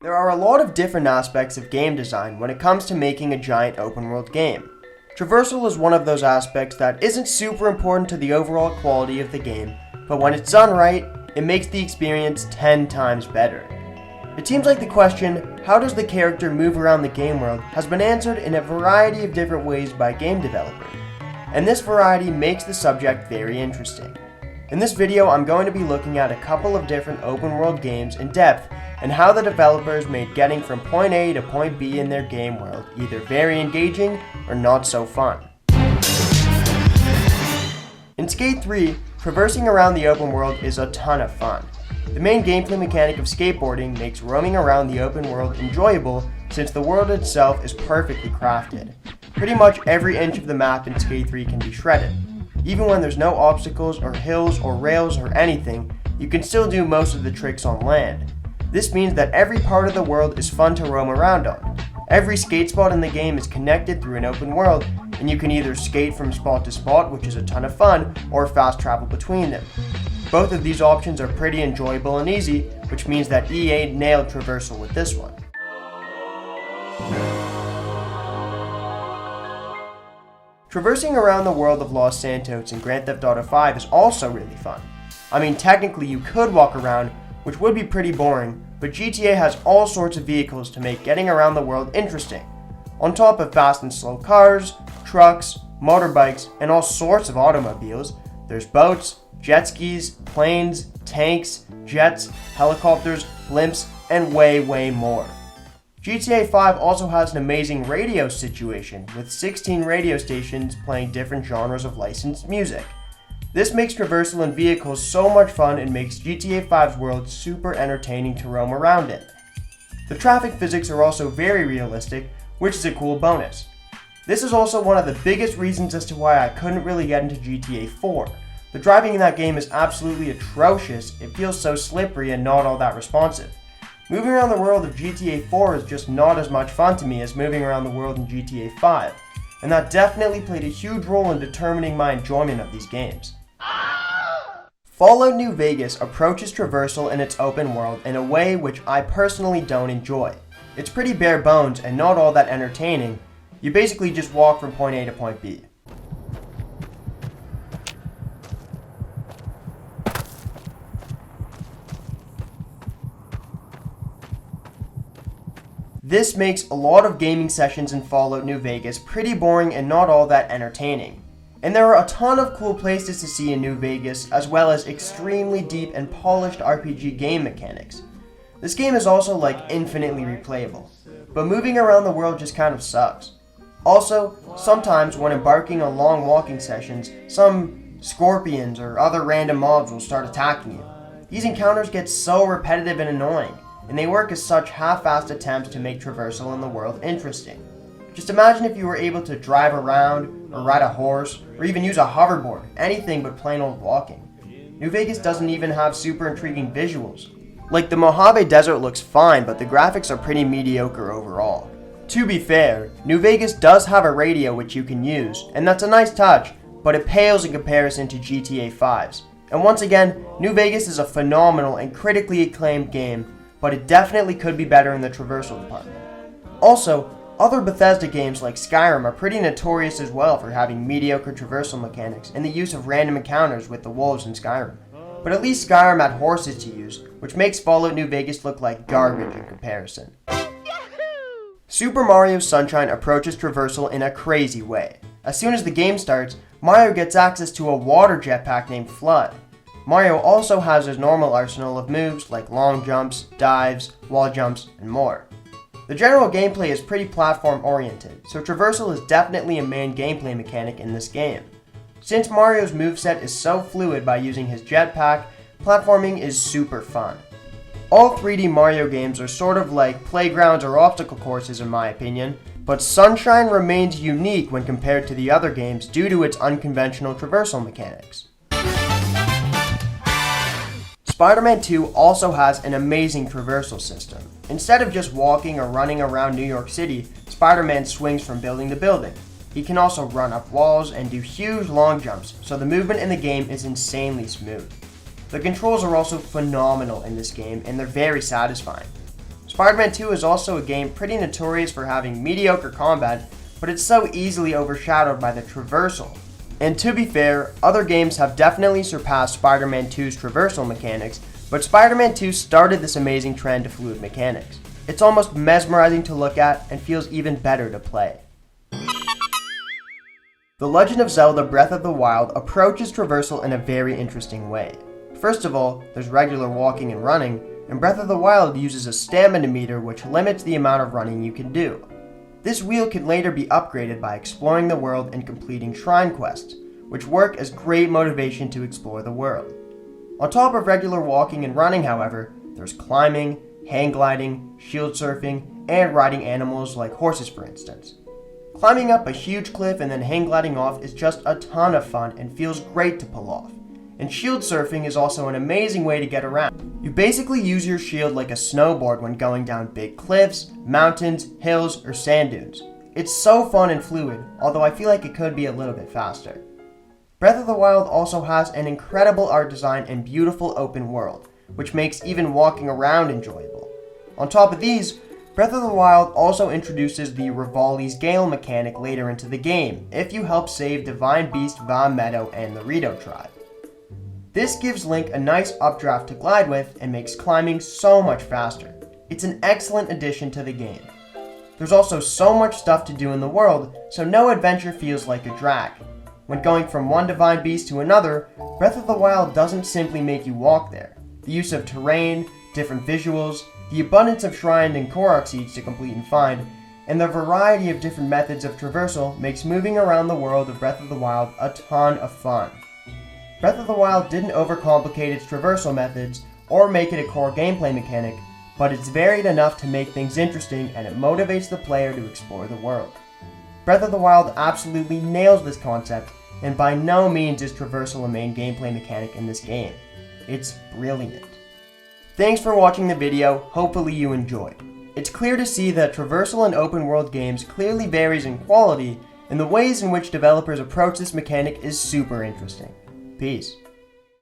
There are a lot of different aspects of game design when it comes to making a giant open world game. Traversal is one of those aspects that isn't super important to the overall quality of the game, but when it's done right, it makes the experience 10 times better. It seems like the question, how does the character move around the game world, has been answered in a variety of different ways by game developers, and this variety makes the subject very interesting. In this video, I'm going to be looking at a couple of different open world games in depth and how the developers made getting from point A to point B in their game world either very engaging or not so fun. In Skate 3, traversing around the open world is a ton of fun. The main gameplay mechanic of skateboarding makes roaming around the open world enjoyable since the world itself is perfectly crafted. Pretty much every inch of the map in Skate 3 can be shredded. Even when there's no obstacles or hills or rails or anything, you can still do most of the tricks on land. This means that every part of the world is fun to roam around on. Every skate spot in the game is connected through an open world, and you can either skate from spot to spot, which is a ton of fun, or fast travel between them. Both of these options are pretty enjoyable and easy, which means that EA nailed Traversal with this one. Traversing around the world of Los Santos in Grand Theft Auto V is also really fun. I mean, technically you could walk around, which would be pretty boring, but GTA has all sorts of vehicles to make getting around the world interesting. On top of fast and slow cars, trucks, motorbikes, and all sorts of automobiles, there's boats, jet skis, planes, tanks, jets, helicopters, blimps, and way more. GTA 5 also has an amazing radio situation, with 16 radio stations playing different genres of licensed music. This makes traversal in vehicles so much fun and makes GTA 5's world super entertaining to roam around in. The traffic physics are also very realistic, which is a cool bonus. This is also one of the biggest reasons as to why I couldn't really get into GTA 4. The driving in that game is absolutely atrocious, it feels so slippery and not all that responsive. Moving around the world of GTA 4 is just not as much fun to me as moving around the world in GTA 5, and that definitely played a huge role in determining my enjoyment of these games. Fallout New Vegas approaches traversal in its open world in a way which I personally don't enjoy. It's pretty bare bones and not all that entertaining. You basically just walk from point A to point B. This makes a lot of gaming sessions in Fallout New Vegas pretty boring and not all that entertaining. And there are a ton of cool places to see in New Vegas, as well as extremely deep and polished RPG game mechanics. This game is also like infinitely replayable, but moving around the world just kind of sucks. Also, sometimes when embarking on long walking sessions, some scorpions or other random mobs will start attacking you. These encounters get so repetitive and annoying, and they work as such half-assed attempts to make traversal in the world interesting. Just imagine if you were able to drive around, or ride a horse, or even use a hoverboard, anything but plain old walking. New Vegas doesn't even have super intriguing visuals. Like, the Mojave Desert looks fine, but the graphics are pretty mediocre overall. To be fair, New Vegas does have a radio which you can use, and that's a nice touch, but it pales in comparison to GTA 5's. And once again, New Vegas is a phenomenal and critically acclaimed game, but it definitely could be better in the traversal department. Also, other Bethesda games like Skyrim are pretty notorious as well for having mediocre traversal mechanics and the use of random encounters with the wolves in Skyrim. But at least Skyrim had horses to use, which makes Fallout New Vegas look like garbage in comparison. Super Mario Sunshine approaches traversal in a crazy way. As soon as the game starts, Mario gets access to a water jetpack named Flood. Mario also has his normal arsenal of moves like long jumps, dives, wall jumps, and more. The general gameplay is pretty platform oriented, so traversal is definitely a main gameplay mechanic in this game. Since Mario's moveset is so fluid by using his jetpack, platforming is super fun. All 3D Mario games are sort of like playgrounds or obstacle courses in my opinion, but Sunshine remains unique when compared to the other games due to its unconventional traversal mechanics. Spiderman II also has an amazing traversal system. Instead of just walking or running around New York City, Spider-Man swings from building to building. He can also run up walls and do huge long jumps, so the movement in the game is insanely smooth. The controls are also phenomenal in this game, and they're very satisfying. Spiderman 2 is also a game pretty notorious for having mediocre combat, but it's so easily overshadowed by the traversal. And to be fair, other games have definitely surpassed Spiderman 2's traversal mechanics, but Spiderman 2 started this amazing trend to fluid mechanics. It's almost mesmerizing to look at and feels even better to play. The Legend of Zelda Breath of the Wild approaches traversal in a very interesting way. First of all, there's regular walking and running, and Breath of the Wild uses a stamina meter which limits the amount of running you can do. This wheel can later be upgraded by exploring the world and completing shrine quests, which work as great motivation to explore the world. On top of regular walking and running, however, there's climbing, hang gliding, shield surfing, and riding animals like horses for instance. Climbing up a huge cliff and then hang gliding off is just a ton of fun and feels great to pull off. And shield surfing is also an amazing way to get around. You basically use your shield like a snowboard when going down big cliffs, mountains, hills, or sand dunes. It's so fun and fluid, although I feel like it could be a little bit faster. Breath of the Wild also has an incredible art design and beautiful open world, which makes even walking around enjoyable. On top of these, Breath of the Wild also introduces the Rivali's Gale mechanic later into the game, if you help save Divine Beast Va Meadow and the Rito tribe. This gives Link a nice updraft to glide with and makes climbing so much faster. It's an excellent addition to the game. There's also so much stuff to do in the world, so no adventure feels like a drag. When going from one Divine Beast to another, Breath of the Wild doesn't simply make you walk there. The use of terrain, different visuals, the abundance of shrine and Korok seeds to complete and find, and the variety of different methods of traversal makes moving around the world of Breath of the Wild a ton of fun. Breath of the Wild didn't overcomplicate its traversal methods or make it a core gameplay mechanic, but it's varied enough to make things interesting and it motivates the player to explore the world. Breath of the Wild absolutely nails this concept, and by no means is traversal a main gameplay mechanic in this game. It's brilliant. Thanks for watching the video, hopefully you enjoyed. It's clear to see that traversal and open world games clearly varies in quality, and the ways in which developers approach this mechanic is super interesting. Peace.